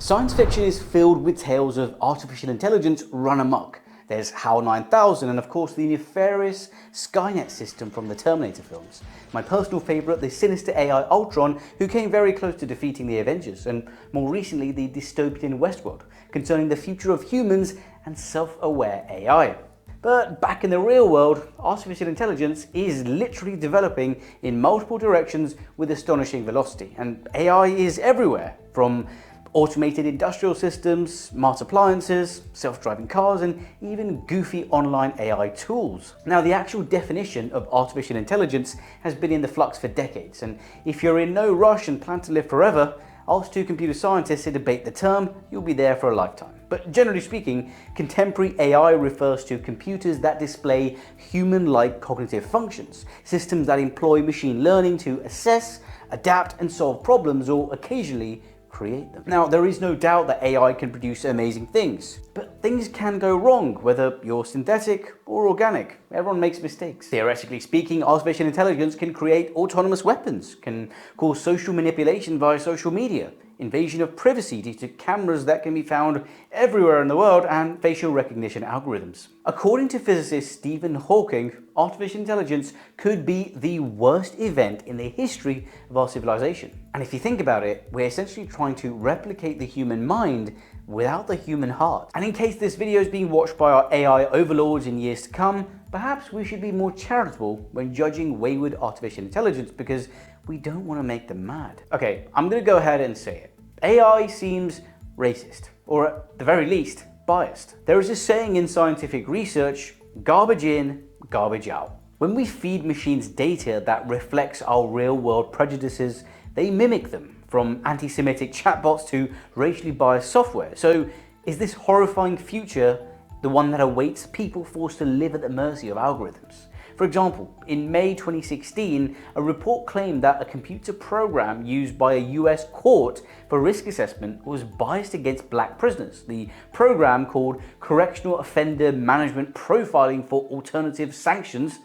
Science fiction is filled with tales of artificial intelligence run amok. There's HAL 9000 and of course the nefarious Skynet system from the Terminator films. My personal favourite, the sinister AI Ultron, who came very close to defeating the Avengers, and more recently the dystopian Westworld, concerning the future of humans and self-aware AI. But back in the real world, artificial intelligence is literally developing in multiple directions with astonishing velocity, and AI is everywhere, from automated industrial systems, smart appliances, self-driving cars, and even goofy online AI tools. Now, the actual definition of artificial intelligence has been in the flux for decades, and if you're in no rush and plan to live forever, ask two computer scientists to debate the term, you'll be there for a lifetime. But generally speaking, contemporary AI refers to computers that display human-like cognitive functions, systems that employ machine learning to assess, adapt, and solve problems, or occasionally create them. Now, there is no doubt that AI can produce amazing things, but things can go wrong, whether you're synthetic or organic. Everyone makes mistakes. Theoretically speaking, artificial intelligence can create autonomous weapons, can cause social manipulation via social media, invasion of privacy due to cameras that can be found everywhere in the world, and facial recognition algorithms. According to physicist Stephen Hawking, artificial intelligence could be the worst event in the history of our civilization. And if you think about it, we're essentially trying to replicate the human mind without the human heart. And in case this video is being watched by our AI overlords in years to come, perhaps we should be more charitable when judging wayward artificial intelligence, because we don't want to make them mad. Okay, I'm going to go ahead and say it. AI seems racist, or at the very least, biased. There is a saying in scientific research, garbage in, garbage out. When we feed machines data that reflects our real-world prejudices, they mimic them, from anti-Semitic chatbots to racially biased software. So is this horrifying future the one that awaits people forced to live at the mercy of algorithms? For example, in May 2016, a report claimed that a computer program used by a US court for risk assessment was biased against black prisoners. The program, called Correctional Offender Management Profiling for Alternative Sanctions,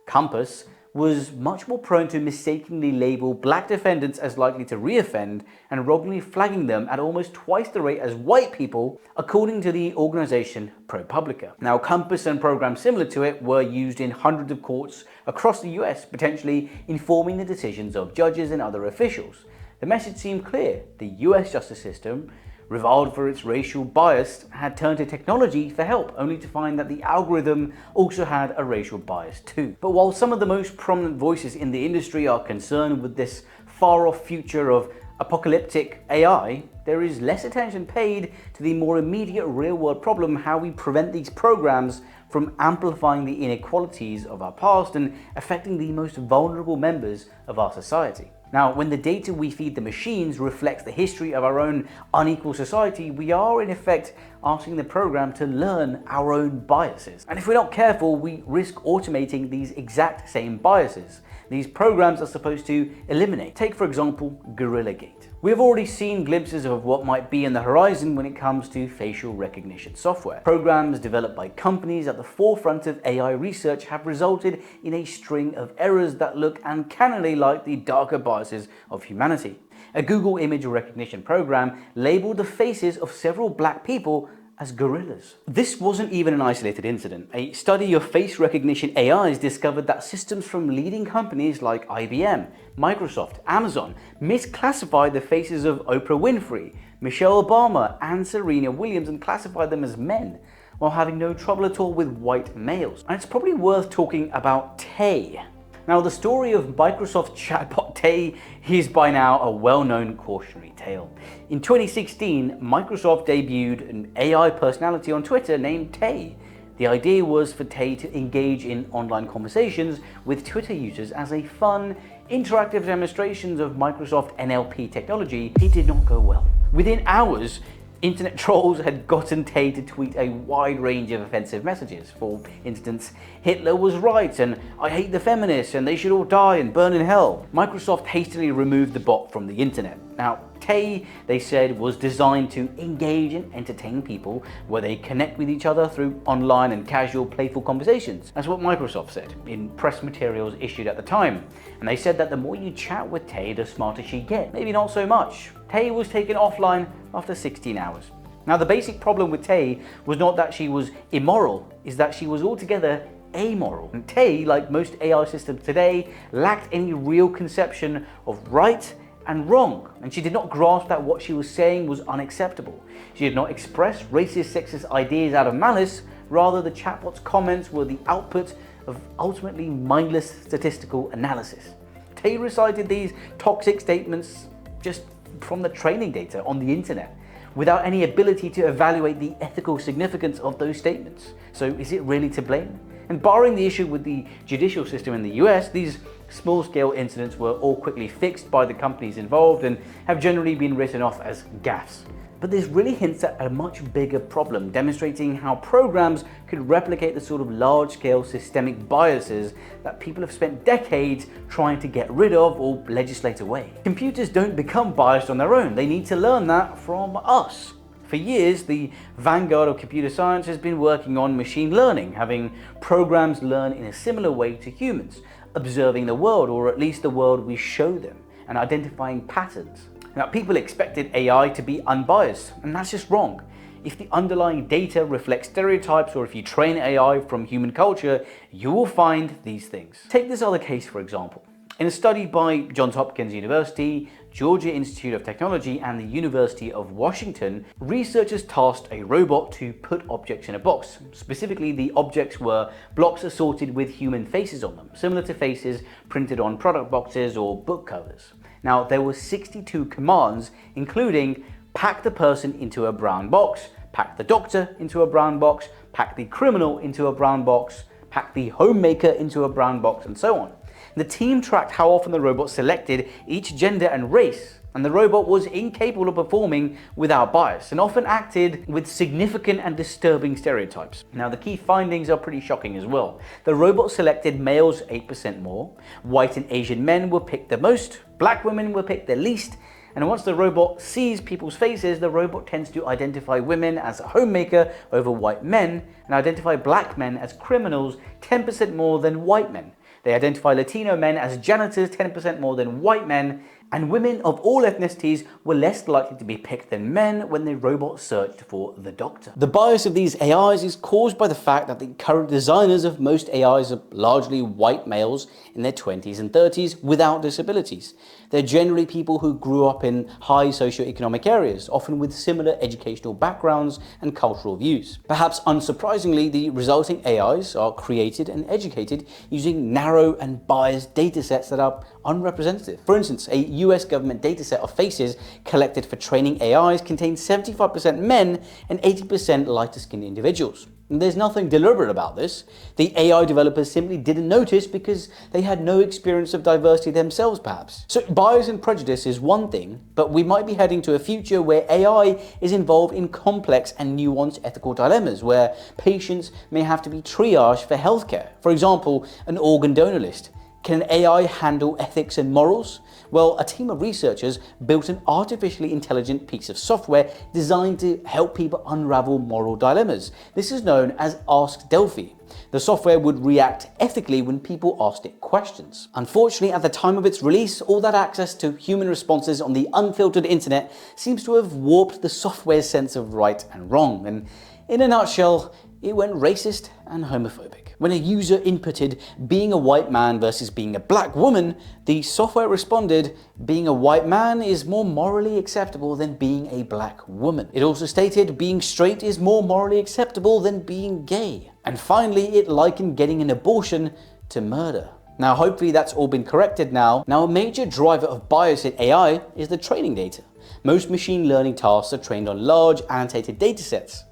COMPAS, was much more prone to mistakenly label black defendants as likely to reoffend and wrongly flagging them at almost twice the rate as white people, according to the organization ProPublica. Now, COMPAS and programs similar to it were used in hundreds of courts across the US, potentially informing the decisions of judges and other officials. The message seemed clear: the US justice system, reviled for its racial bias, had turned to technology for help, only to find that the algorithm also had a racial bias too. But while some of the most prominent voices in the industry are concerned with this far-off future of apocalyptic AI, there is less attention paid to the more immediate real-world problem: how we prevent these programs from amplifying the inequalities of our past and affecting the most vulnerable members of our society. Now, when the data we feed the machines reflects the history of our own unequal society, we are in effect asking the program to learn our own biases. And if we're not careful, we risk automating these exact same biases these programs are supposed to eliminate. Take, for example, GorillaGate. We have already seen glimpses of what might be in the horizon when it comes to facial recognition software. Programs developed by companies at the forefront of AI research have resulted in a string of errors that look uncannily like the darker biases of humanity. A Google image recognition program labeled the faces of several black people as gorillas. This wasn't even an isolated incident. A study of face recognition AIs discovered that systems from leading companies like IBM, Microsoft, Amazon misclassified the faces of Oprah Winfrey, Michelle Obama, and Serena Williams and classified them as men, while having no trouble at all with white males. And it's probably worth talking about Tay. Now, the story of Microsoft chatbot Tay is by now a well-known cautionary tale. In 2016, Microsoft debuted an AI personality on Twitter named Tay. The idea was for Tay to engage in online conversations with Twitter users as a fun, interactive demonstrations of Microsoft NLP technology. It did not go well. Within hours, internet trolls had gotten Tay to tweet a wide range of offensive messages. For instance, Hitler was right, and I hate the feminists, and they should all die and burn in hell. Microsoft hastily removed the bot from the internet. Now, Tay, they said, was designed to engage and entertain people where they connect with each other through online and casual, playful conversations. That's what Microsoft said in press materials issued at the time. And they said that the more you chat with Tay, the smarter she gets. Maybe not so much. Tay was taken offline after 16 hours. Now, the basic problem with Tay was not that she was immoral, is that she was altogether amoral. And Tay, like most AI systems today, lacked any real conception of right and wrong, and she did not grasp that what she was saying was unacceptable. She did not express racist, sexist ideas out of malice. Rather, the chatbot's comments were the output of ultimately mindless statistical analysis. Tay recited these toxic statements just from the training data on the internet, without any ability to evaluate the ethical significance of those statements. So is it really to blame? And barring the issue with the judicial system in the US, these small-scale incidents were all quickly fixed by the companies involved and have generally been written off as gaffes. But this really hints at a much bigger problem, demonstrating how programs could replicate the sort of large-scale systemic biases that people have spent decades trying to get rid of or legislate away. Computers don't become biased on their own. They need to learn that from us. For years, the vanguard of computer science has been working on machine learning, having programs learn in a similar way to humans, observing the world, or at least the world we show them, and identifying patterns. Now, people expected AI to be unbiased, and that's just wrong. If the underlying data reflects stereotypes, or if you train AI from human culture, you will find these things. Take this other case, for example. In a study by Johns Hopkins University, Georgia Institute of Technology, and the University of Washington, researchers tasked a robot to put objects in a box. Specifically, the objects were blocks assorted with human faces on them, similar to faces printed on product boxes or book covers. Now, there were 62 commands, including pack the person into a brown box, pack the doctor into a brown box, pack the criminal into a brown box, pack the homemaker into a brown box, and so on. The team tracked how often the robot selected each gender and race, and the robot was incapable of performing without bias and often acted with significant and disturbing stereotypes. Now, the key findings are pretty shocking as well. The robot selected males 8% more, white and Asian men were picked the most, black women were picked the least, and once the robot sees people's faces, the robot tends to identify women as a homemaker over white men and identify black men as criminals 10% more than white men. They identify Latino men as janitors 10% more than white men, and women of all ethnicities were less likely to be picked than men when the robot searched for the doctor. The bias of these AIs is caused by the fact that the current designers of most AIs are largely white males in their 20s and 30s without disabilities. They're generally people who grew up in high socioeconomic areas, often with similar educational backgrounds and cultural views. Perhaps unsurprisingly, the resulting AIs are created and educated using narrow and biased datasets that are unrepresentative. For instance, a US government dataset of faces collected for training AIs contains 75% men and 80% lighter-skinned individuals. And there's nothing deliberate about this. The AI developers simply didn't notice because they had no experience of diversity themselves, perhaps. So bias and prejudice is one thing, but we might be heading to a future where AI is involved in complex and nuanced ethical dilemmas, where patients may have to be triaged for healthcare. For example, an organ donor list. Can an AI handle ethics and morals? Well, a team of researchers built an artificially intelligent piece of software designed to help people unravel moral dilemmas. This is known as Ask Delphi. The software would react ethically when people asked it questions. Unfortunately, at the time of its release, all that access to human responses on the unfiltered internet seems to have warped the software's sense of right and wrong. And in a nutshell, it went racist and homophobic. When a user inputted being a white man versus being a black woman, the software responded, being a white man is more morally acceptable than being a black woman. It also stated being straight is more morally acceptable than being gay. And finally, it likened getting an abortion to murder. Now, hopefully that's all been corrected now. Now, a major driver of bias in AI is the training data. Most machine learning tasks are trained on large annotated datasets.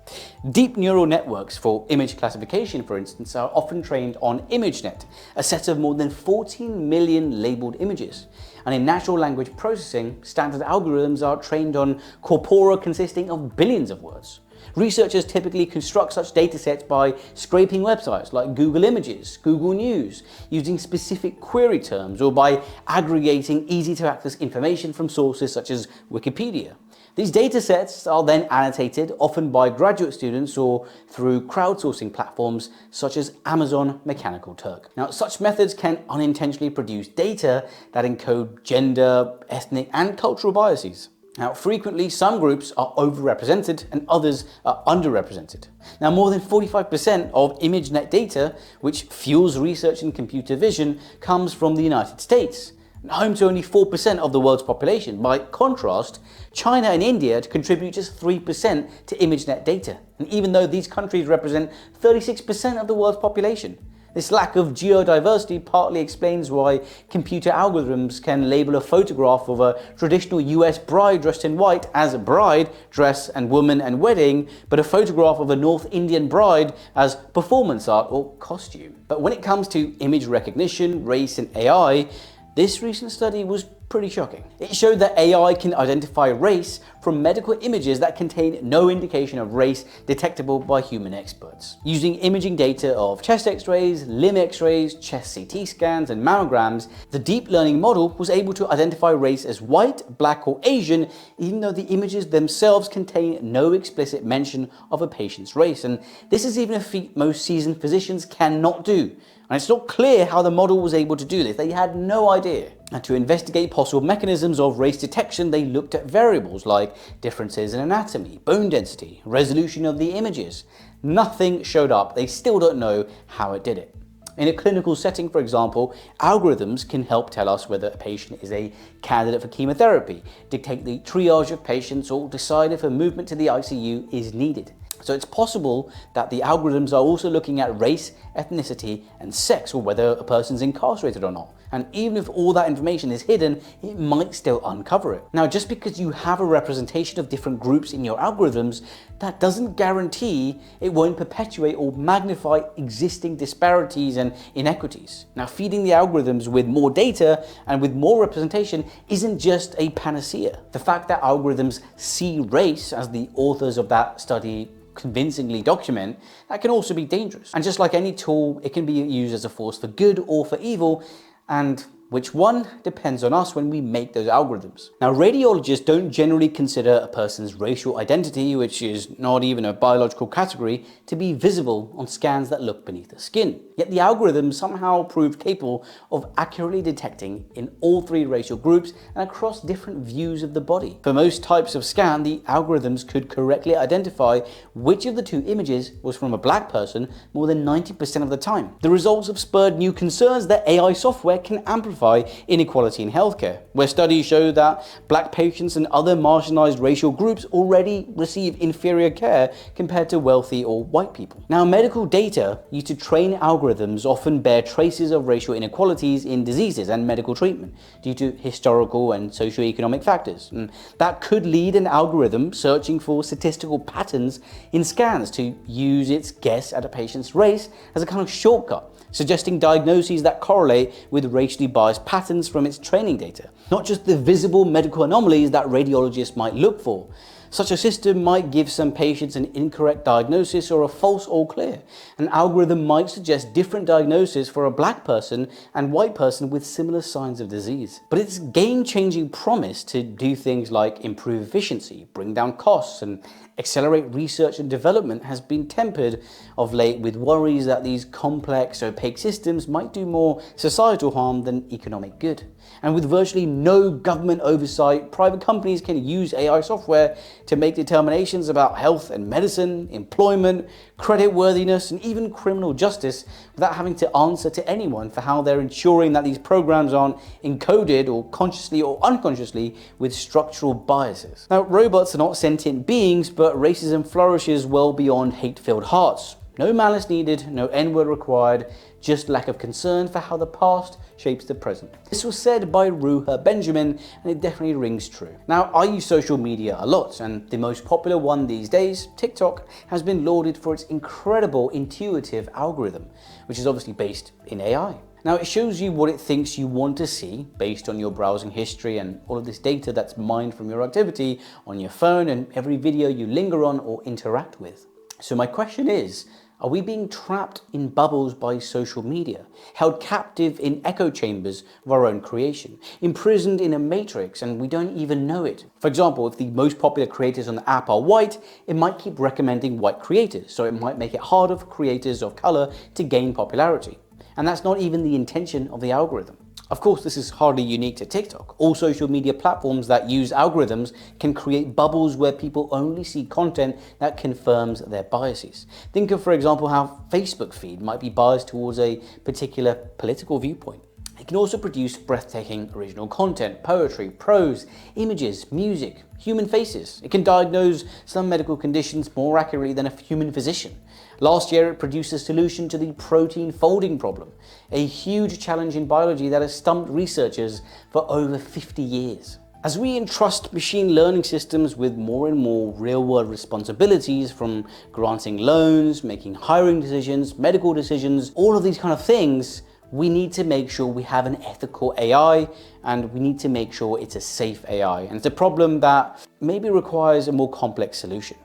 Deep neural networks for image classification, for instance, are often trained on ImageNet, a set of more than 14 million labeled images. And in natural language processing, standard algorithms are trained on corpora consisting of billions of words. Researchers typically construct such datasets by scraping websites like Google Images, Google News, using specific query terms, or by aggregating easy-to-access information from sources such as Wikipedia. These datasets are then annotated, often by graduate students or through crowdsourcing platforms such as Amazon Mechanical Turk. Now, such methods can unintentionally produce data that encode gender, ethnic, and cultural biases. Now, frequently, some groups are overrepresented and others are underrepresented. Now, more than 45% of ImageNet data, which fuels research in computer vision, comes from the United States, home to only 4% of the world's population. By contrast, China and India contribute just 3% to ImageNet data. And even though these countries represent 36% of the world's population, this lack of geodiversity partly explains why computer algorithms can label a photograph of a traditional US bride dressed in white as bride, dress, and woman and wedding, but a photograph of a North Indian bride as performance art or costume. But when it comes to image recognition, race, and AI, this recent study was pretty shocking. It showed that AI can identify race from medical images that contain no indication of race detectable by human experts. Using imaging data of chest x-rays, limb x-rays, chest CT scans, and mammograms, the deep learning model was able to identify race as white, black, or Asian, even though the images themselves contain no explicit mention of a patient's race. And this is even a feat most seasoned physicians cannot do. And it's not clear how the model was able to do this. They had no idea. And to investigate possible mechanisms of race detection, they looked at variables like differences in anatomy, bone density, resolution of the images. Nothing showed up. They still don't know how it did it. In a clinical setting, for example, algorithms can help tell us whether a patient is a candidate for chemotherapy, dictate the triage of patients, or decide if a movement to the ICU is needed. So it's possible that the algorithms are also looking at race, ethnicity, and sex, or whether a person's incarcerated or not. And even if all that information is hidden, it might still uncover it. Now, just because you have a representation of different groups in your algorithms, that doesn't guarantee it won't perpetuate or magnify existing disparities and inequities. Now, feeding the algorithms with more data and with more representation isn't just a panacea. The fact that algorithms see race, as the authors of that study convincingly document, that can also be dangerous. And just like any tool, it can be used as a force for good or for evil, and which one depends on us when we make those algorithms. Now, radiologists don't generally consider a person's racial identity, which is not even a biological category, to be visible on scans that look beneath the skin. Yet the algorithms somehow proved capable of accurately detecting in all three racial groups and across different views of the body. For most types of scan, the algorithms could correctly identify which of the two images was from a black person more than 90% of the time. The results have spurred new concerns that AI software can amplify inequality in healthcare, where studies show that black patients and other marginalized racial groups already receive inferior care compared to wealthy or white people. Now, medical data used to train algorithms often bear traces of racial inequalities in diseases and medical treatment due to historical and socioeconomic factors. And that could lead an algorithm searching for statistical patterns in scans to use its guess at a patient's race as a kind of shortcut, suggesting diagnoses that correlate with racially biased patterns from its training data, not just the visible medical anomalies that radiologists might look for. Such a system might give some patients an incorrect diagnosis or a false all clear. An algorithm might suggest different diagnoses for a black person and white person with similar signs of disease. But its game-changing promise to do things like improve efficiency, bring down costs, and accelerate research and development has been tempered of late with worries that these complex, opaque systems might do more societal harm than economic good. And with virtually no government oversight, private companies can use AI software to make determinations about health and medicine, employment, creditworthiness, and even criminal justice without having to answer to anyone for how they're ensuring that these programs aren't encoded or consciously or unconsciously with structural biases. Now, robots are not sentient beings, but racism flourishes well beyond hate-filled hearts. No malice needed, no N-word required, just lack of concern for how the past shapes the present. This was said by Ruha Benjamin, and it definitely rings true. Now, I use social media a lot, and the most popular one these days, TikTok, has been lauded for its incredible intuitive algorithm, which is obviously based in AI. Now it shows you what it thinks you want to see based on your browsing history and all of this data that's mined from your activity on your phone and every video you linger on or interact with. So my question is, are we being trapped in bubbles by social media, held captive in echo chambers of our own creation, imprisoned in a matrix and we don't even know it? For example, if the most popular creators on the app are white, it might keep recommending white creators, so it might make it harder for creators of color to gain popularity. And that's not even the intention of the algorithm. Of course, this is hardly unique to TikTok. All social media platforms that use algorithms can create bubbles where people only see content that confirms their biases. Think of, for example, how Facebook feed might be biased towards a particular political viewpoint. It can also produce breathtaking original content, poetry, prose, images, music, human faces. It can diagnose some medical conditions more accurately than a human physician. Last year, it produced a solution to the protein folding problem, a huge challenge in biology that has stumped researchers for over 50 years. As we entrust machine learning systems with more and more real-world responsibilities, from granting loans, making hiring decisions, medical decisions, all of these kind of things, we need to make sure we have an ethical AI, and we need to make sure it's a safe AI. And it's a problem that maybe requires a more complex solution.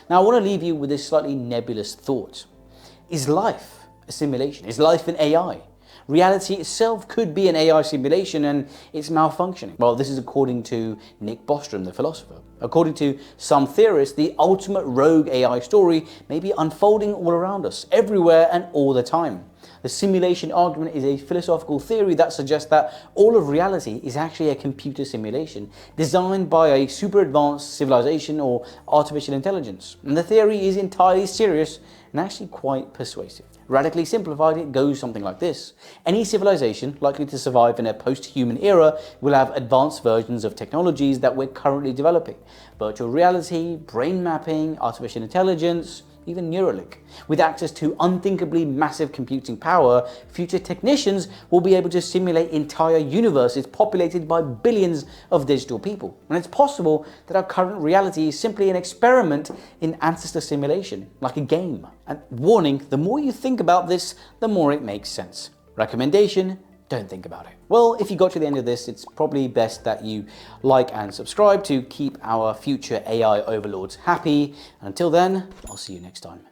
Now, I want to leave you with this slightly nebulous thought. Is life a simulation? Is life an AI? Reality itself could be an AI simulation and it's malfunctioning. Well, this is according to Nick Bostrom, the philosopher. According to some theorists, the ultimate rogue AI story may be unfolding all around us, everywhere and all the time. The simulation argument is a philosophical theory that suggests that all of reality is actually a computer simulation designed by a super advanced civilization or artificial intelligence. And the theory is entirely serious and actually quite persuasive. Radically simplified, it goes something like this. Any civilization likely to survive in a post-human era will have advanced versions of technologies that we're currently developing. Virtual reality, brain mapping, artificial intelligence, even Neuralink. With access to unthinkably massive computing power, future technicians will be able to simulate entire universes populated by billions of digital people. And it's possible that our current reality is simply an experiment in ancestor simulation, like a game. And warning, the more you think about this, the more it makes sense. Recommendation: don't think about it. Well, if you got to the end of this, it's probably best that you like and subscribe to keep our future AI overlords happy. And until then, I'll see you next time.